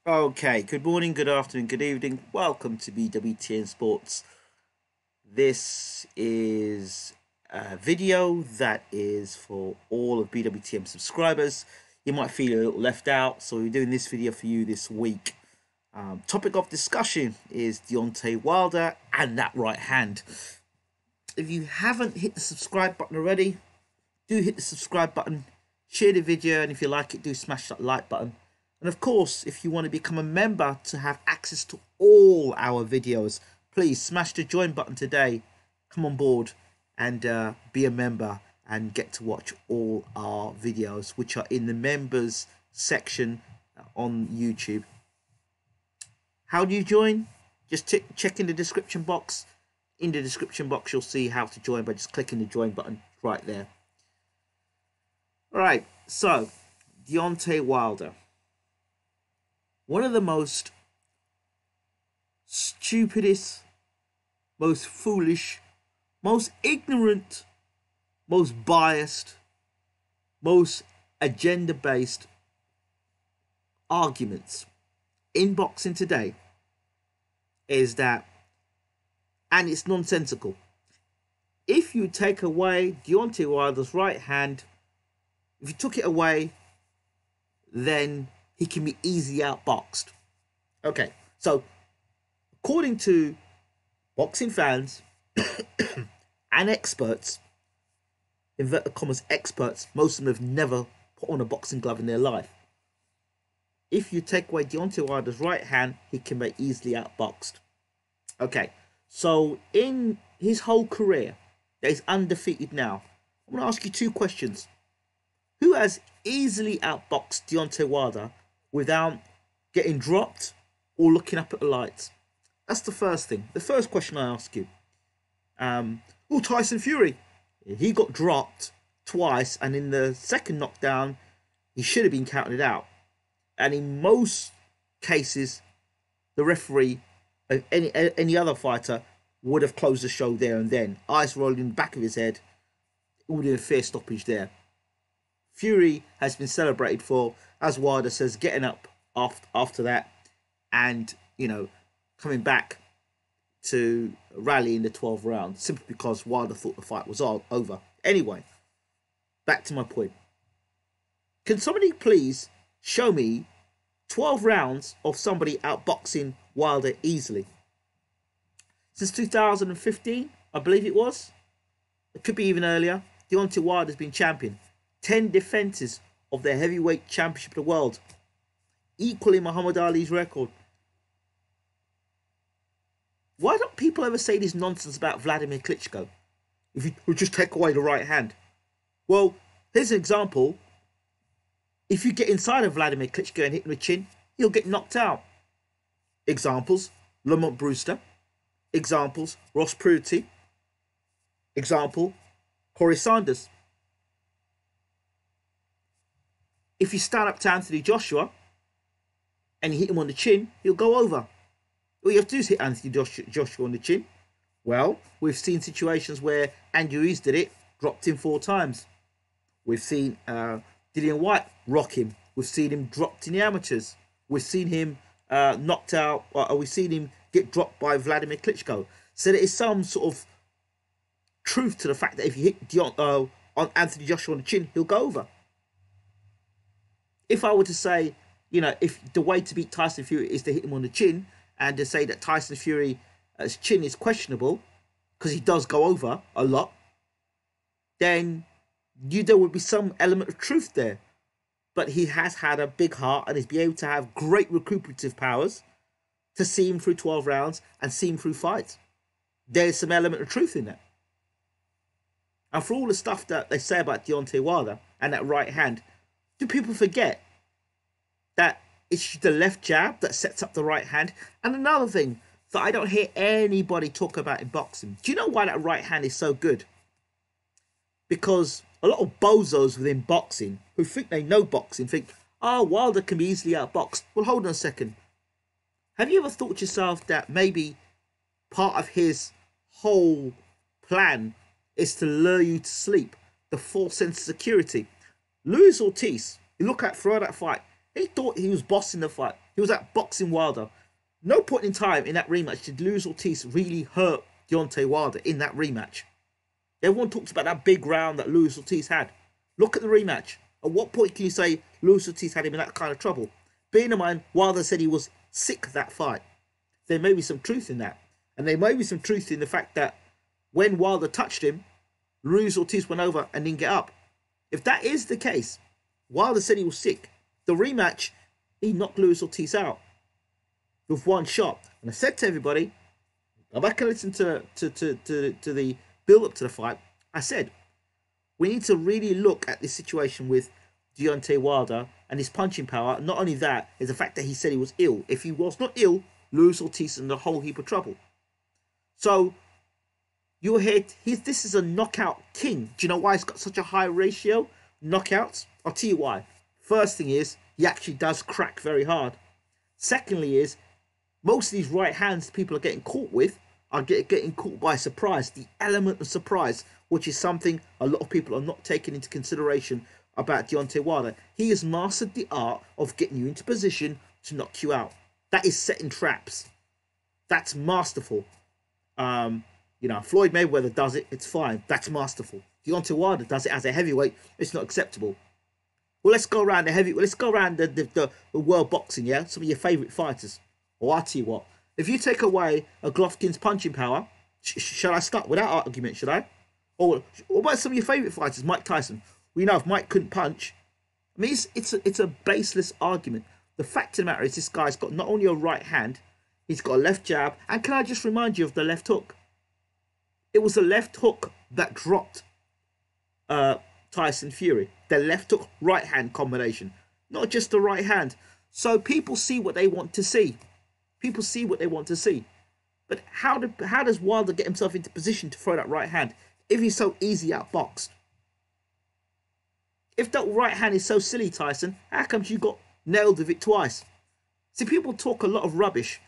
Okay, good morning, good afternoon, good evening. Welcome to BWTN Sports. This is a video that is for all of BWTM subscribers. You might feel a little left out, so we're doing this video for you this week. Topic of discussion is Deontay Wilder and that right hand. If you haven't hit the subscribe button already, do hit the subscribe button, share the video, and if you like it, do smash that like button. And of course, if you want to become a member to have access to all our videos, please smash the join button today. Come on board and be a member and get to watch all our videos, which are in the members section on YouTube. How do you join? Just check in the description box. In the description box, you'll see how to join by just clicking the join button right there. All right, so Deontay Wilder. One of the most stupidest, most foolish, most ignorant, most biased, most agenda-based arguments in boxing today is that, and it's nonsensical, if you take away Deontay Wilder's right hand, if you took it away, then he can be easily outboxed. Okay, so according to boxing fans and experts, inverted commas experts, most of them have never put on a boxing glove in their life. If you take away Deontay Wilder's right hand, he can be easily outboxed. Okay, so in his whole career, that he's undefeated now, I'm going to ask you two questions. Who has easily outboxed Deontay Wilder without getting dropped or looking up at the lights? That's the first thing. The first question I ask you. Tyson Fury. He got dropped twice, and in the second knockdown, he should have been counted out. And in most cases, the referee, any other fighter, would have closed the show there and then. Eyes rolling in the back of his head. It would have been a fair stoppage there. Fury has been celebrated for, as Wilder says, getting up after that and, coming back to rally in the 12th round simply because Wilder thought the fight was all over. Anyway, back to my point. Can somebody please show me 12 rounds of somebody outboxing Wilder easily? Since 2015, I believe it was. It could be even earlier. Deontay Wilder's been champion. 10 defenses of the heavyweight championship of the world, equaling Muhammad Ali's record. Why don't people ever say this nonsense about Vladimir Klitschko? If you would just take away the right hand. Well, here's an example. If you get inside of Vladimir Klitschko and hit him with the chin, he'll get knocked out. Examples, Lamont Brewster. Examples, Ross Pruitt. Example, Corey Sanders. If you stand up to Anthony Joshua and you hit him on the chin, he'll go over. All you have to do is hit Anthony Joshua on the chin. Well, we've seen situations where Andrew Rees did it, dropped him 4 times. We've seen Dillian White rock him. We've seen him dropped in the amateurs. We've seen him knocked out, or we've seen him get dropped by Vladimir Klitschko. So there is some sort of truth to the fact that if you hit on Anthony Joshua on the chin, he'll go over. If I were to say, if the way to beat Tyson Fury is to hit him on the chin, and to say that Tyson Fury's chin is questionable because he does go over a lot, then there would be some element of truth there. But he has had a big heart and is be able to have great recuperative powers to see him through 12 rounds and see him through fights. There's some element of truth in that. And for all the stuff that they say about Deontay Wilder and that right hand, do people forget that it's the left jab that sets up the right hand? And another thing that I don't hear anybody talk about in boxing. Do you know why that right hand is so good? Because a lot of bozos within boxing who think they know boxing think, Wilder can be easily outboxed. Well, hold on a second. Have you ever thought to yourself that maybe part of his whole plan is to lure you to sleep, the false sense of security? Luis Ortiz, you look at throughout that fight, He thought he was bossing the fight. He was at boxing Wilder. No point in time in that rematch did Luis Ortiz really hurt Deontay Wilder in that rematch. Everyone talks about that big round that Luis Ortiz had. Look at the rematch. At what point can you say Luis Ortiz had him in that kind of trouble? Bearing in mind, Wilder said he was sick of that fight. There may be some truth in that. And there may be some truth in the fact that when Wilder touched him, Luis Ortiz went over and didn't get up. If that is the case, Wilder said he was sick. The rematch, he knocked Luis Ortiz out with one shot. And I said to everybody, go back and listen to the build-up to the fight. I said, we need to really look at this situation with Deontay Wilder and his punching power. Not only that, is the fact that he said he was ill. If he was not ill, Luis Ortiz in a whole heap of trouble. So, you're here, this is a knockout king. Do you know why he's got such a high ratio? Knockouts? I'll tell you why. First thing is, he actually does crack very hard. Secondly is, most of these right hands people are getting caught with are getting caught by surprise. The element of surprise, which is something a lot of people are not taking into consideration about Deontay Wilder. He has mastered the art of getting you into position to knock you out. That is setting traps. That's masterful. You know, Floyd Mayweather does it, it's fine. That's masterful. Deontay Wilder does it as a heavyweight, it's not acceptable. Well, let's go around the world boxing, yeah? Some of your favourite fighters. Or I'll tell you what, if you take away a Golovkin's punching power, shall I start with that argument, should I? Or what about some of your favourite fighters, Mike Tyson? We know if Mike couldn't punch, I mean, it's a baseless argument. The fact of the matter is this guy's got not only a right hand, he's got a left jab, and can I just remind you of the left hook? It was the left hook that dropped Tyson Fury. The left hook right hand combination, not just the right hand. So people see what they want to see. People see what they want to see. But how does Wilder get himself into position to throw that right hand if he's so easy outboxed? If that right hand is so silly, Tyson, how come you got nailed with it twice? See, people talk a lot of rubbish,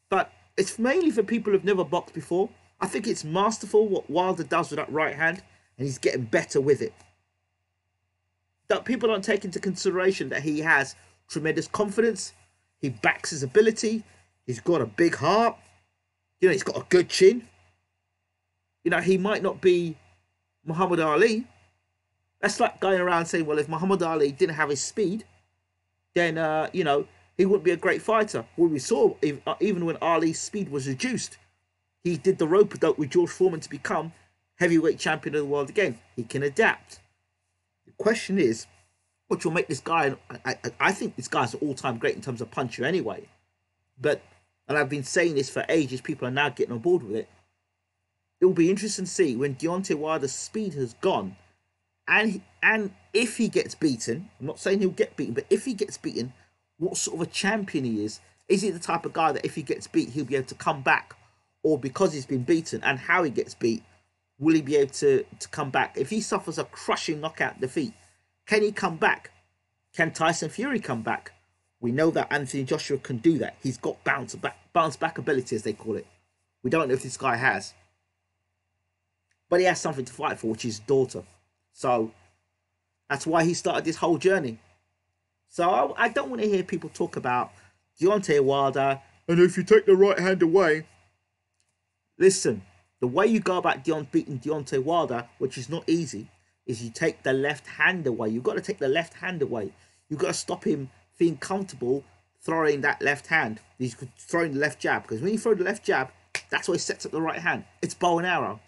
but it's mainly for people who've never boxed before. I think it's masterful what Wilder does with that right hand, and he's getting better with it. That people don't take into consideration that he has tremendous confidence. He backs his ability. He's got a big heart. You know, he's got a good chin. You know, he might not be Muhammad Ali. That's like going around saying, well, if Muhammad Ali didn't have his speed, then, you know, he wouldn't be a great fighter. Well, we saw, even when Ali's speed was reduced, he did the rope-a-dope with George Foreman to become heavyweight champion of the world again. He can adapt. The question is, which will make this guy, I think this guy's an all-time great in terms of puncher anyway. But, and I've been saying this for ages, people are now getting on board with it. It will be interesting to see when Deontay Wilder's speed has gone, and if he gets beaten, I'm not saying he'll get beaten, but if he gets beaten, what sort of a champion he is. Is he the type of guy that if he gets beat, he'll be able to come back? Or because he's been beaten and how he gets beat, will he be able to come back? If he suffers a crushing knockout defeat, can he come back? Can Tyson Fury come back? We know that Anthony Joshua can do that. He's got bounce back ability, as they call it. We don't know if this guy has. But he has something to fight for, which is his daughter. So that's why he started this whole journey. So I don't want to hear people talk about Deontay Wilder, and if you take the right hand away. Listen, the way you go about beating Deontay Wilder, which is not easy, is you take the left hand away. You've got to take the left hand away. You've got to stop him feeling comfortable throwing that left hand. He's throwing the left jab. Because when you throw the left jab, that's why he sets up the right hand. It's bow and arrow.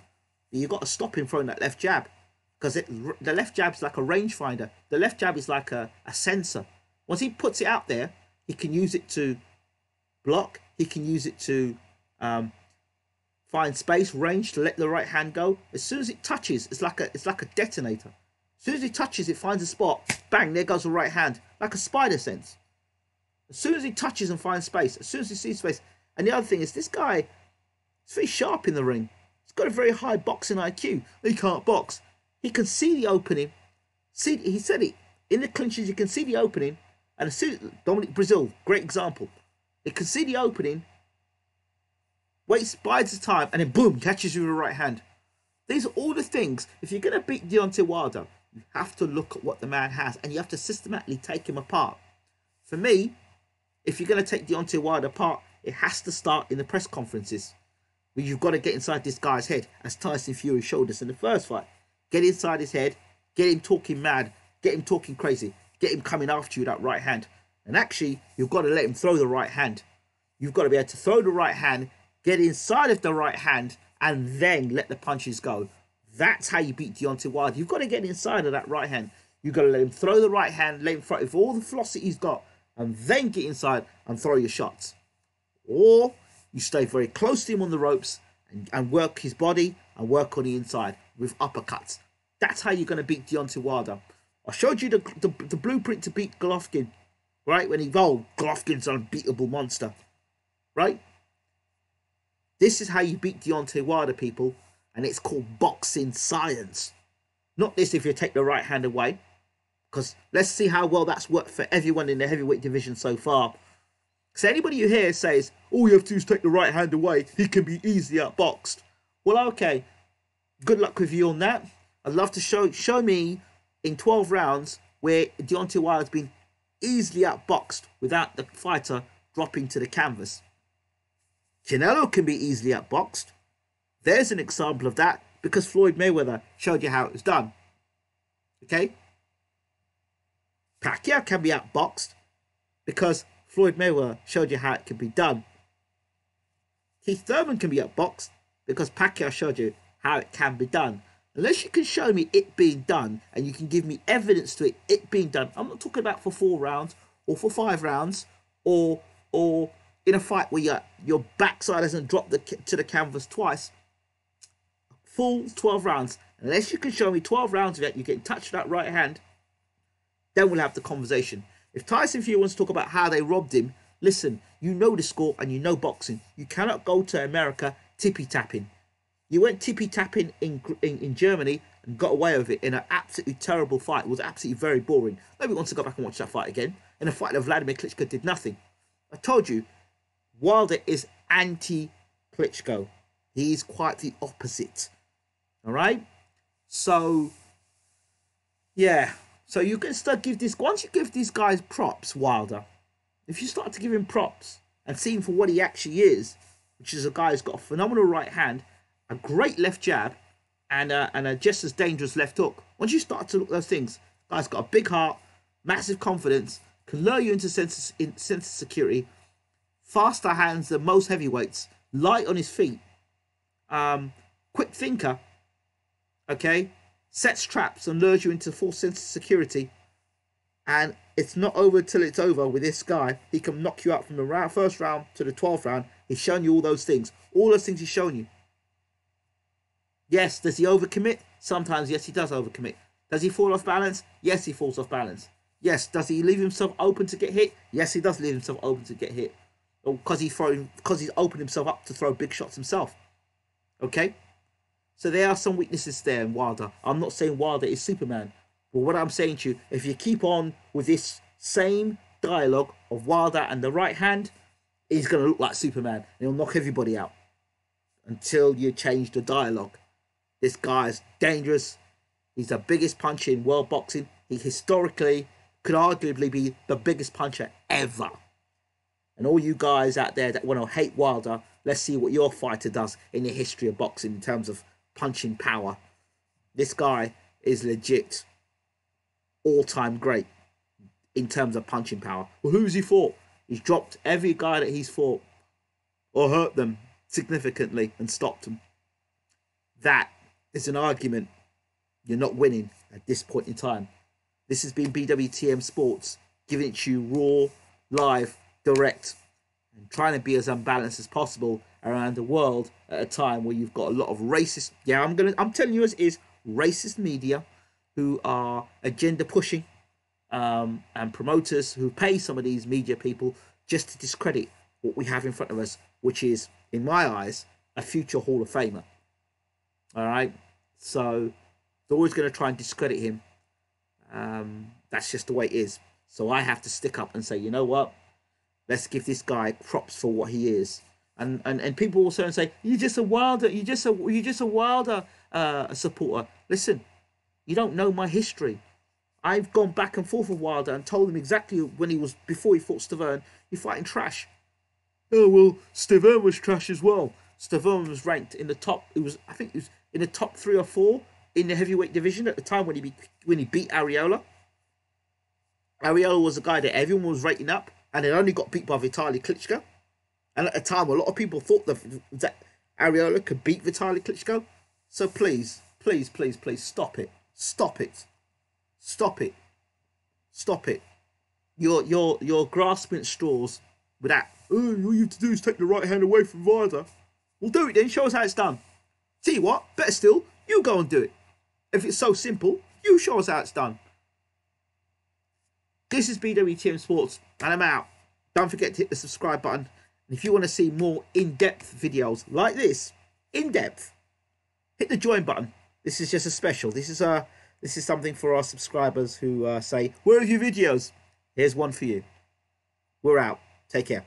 You've got to stop him throwing that left jab. Because the left jab is like a rangefinder. The left jab is like a sensor. Once he puts it out there, he can use it to block. He can use it to find space, range, to let the right hand go. As soon as it touches, it's like a detonator. As soon as it touches, it finds a spot. Bang, there goes the right hand. Like a spider sense. As soon as he touches and finds space, as soon as he sees space. And the other thing is, this guy is very sharp in the ring. He's got a very high boxing IQ. He can't box. He can see the opening. See, he said it. In the clinches, you can see the opening. And as soon as Dominic Brazil, great example. He can see the opening, waits, bides his time, and then boom, catches you with the right hand. These are all the things. If you're going to beat Deontay Wilder, you have to look at what the man has, and you have to systematically take him apart. For me, if you're going to take Deontay Wilder apart, it has to start in the press conferences. Where you've got to get inside this guy's head, as Tyson Fury showed us in the first fight. Get inside his head, get him talking mad, get him talking crazy, get him coming after you with that right hand. And actually, you've got to let him throw the right hand. You've got to be able to throw the right hand, get inside of the right hand, and then let the punches go. That's how you beat Deontay Wilder. You've got to get inside of that right hand. You've got to let him throw the right hand, let him throw it with all the velocity he's got, and then get inside and throw your shots. Or you stay very close to him on the ropes and work his body and work on the inside with uppercuts. That's how you're going to beat Deontay Wilder. I showed you the blueprint to beat Golovkin, right? When he rolled, Golovkin's an unbeatable monster, right? This is how you beat Deontay Wilder, people, and it's called boxing science. Not this if you take the right hand away, because let's see how well that's worked for everyone in the heavyweight division so far. So anybody you hear says, all you have to do is take the right hand away, he can be easily outboxed. Well, okay, good luck with you on that. I'd love to show me in 12 rounds where Deontay Wilder's been easily outboxed without the fighter dropping to the canvas. Canelo can be easily outboxed. There's an example of that because Floyd Mayweather showed you how it was done. Okay? Pacquiao can be outboxed because Floyd Mayweather showed you how it can be done. Keith Thurman can be outboxed because Pacquiao showed you how it can be done. Unless you can show me it being done and you can give me evidence to it being done. I'm not talking about for 4 rounds or for 5 rounds or in a fight where your backside hasn't dropped to the canvas twice. Full 12 rounds. Unless you can show me 12 rounds of that, you get touched that right hand, then we'll have the conversation. If Tyson Fury wants to talk about how they robbed him, listen, you know the score and you know boxing. You cannot go to America tippy-tapping. You went tippy-tapping in Germany and got away with it in an absolutely terrible fight. It was absolutely very boring. Nobody wants to go back and watch that fight again. In a fight that Vladimir Klitschko did nothing. I told you, Wilder is anti-Klitschko. He's quite the opposite. All right? So, yeah. So you can start give this, once you give these guys props, Wilder, if you start to give him props and see him for what he actually is, which is a guy who's got a phenomenal right hand, a great left jab, and a just as dangerous left hook. Once you start to look at those things, guy's got a big heart, massive confidence, can lure you into sense of security, faster hands than most heavyweights, light on his feet, quick thinker, okay, sets traps and lures you into full sense of security, and it's not over till it's over with this guy. He can knock you out from the first round to the 12th round. He's shown you all those things. All those things he's shown you. Yes, does he overcommit? Sometimes, yes, he does overcommit. Does he fall off balance? Yes, he falls off balance. Yes, does he leave himself open to get hit? Yes, he does leave himself open to get hit. Or because he's opened himself up to throw big shots himself. Okay? So there are some weaknesses there in Wilder. I'm not saying Wilder is Superman. But what I'm saying to you, if you keep on with this same dialogue of Wilder and the right hand, he's going to look like Superman. And he'll knock everybody out. Until you change the dialogue. This guy is dangerous. He's the biggest puncher in world boxing. He historically could arguably be the biggest puncher ever. And all you guys out there that want to hate Wilder, let's see what your fighter does in the history of boxing in terms of punching power. This guy is legit all-time great in terms of punching power. Well, who's he fought? He's dropped every guy that he's fought or hurt them significantly and stopped them. That is an argument you're not winning at this point in time. This has been BWTM Sports, giving it to you raw, live, direct, and trying to be as unbalanced as possible around the world at a time where you've got a lot of racist, I'm telling you as is, racist media who are agenda pushing, and promoters who pay some of these media people just to discredit what we have in front of us, which is, in my eyes, a future Hall of Famer. All right, so they're always going to try and discredit him. That's just the way it is. So I have to stick up and say, you know what? Let's give this guy props for what he is. And people also say, you're just a Wilder, you're just a Wilder supporter. Listen, you don't know my history. I've gone back and forth with Wilder and told him exactly when he was, before he fought Stavern, you're fighting trash. Oh, well, Stavern was trash as well. Stavern was ranked in the top, I think it was in the top 3 or 4 in the heavyweight division at the time when he beat Ariola. Ariola was a guy that everyone was rating up, and it only got beat by Vitaly Klitschko. And at the time, a lot of people thought that Ariola could beat Vitaly Klitschko. So please, please, please, please, stop it. Stop it. Stop it. Stop it. You're grasping at straws with that. Oh, all you have to do is take the right hand away from Wilder. Well, do it then. Show us how it's done. See what? Better still, you go and do it. If it's so simple, you show us how it's done. This is BWTM Sports, and I'm out. Don't forget to hit the subscribe button. And if you want to see more in-depth videos like this, in-depth, hit the join button. This is just a special. This is something for our subscribers who say, where are your videos? Here's one for you. We're out. Take care.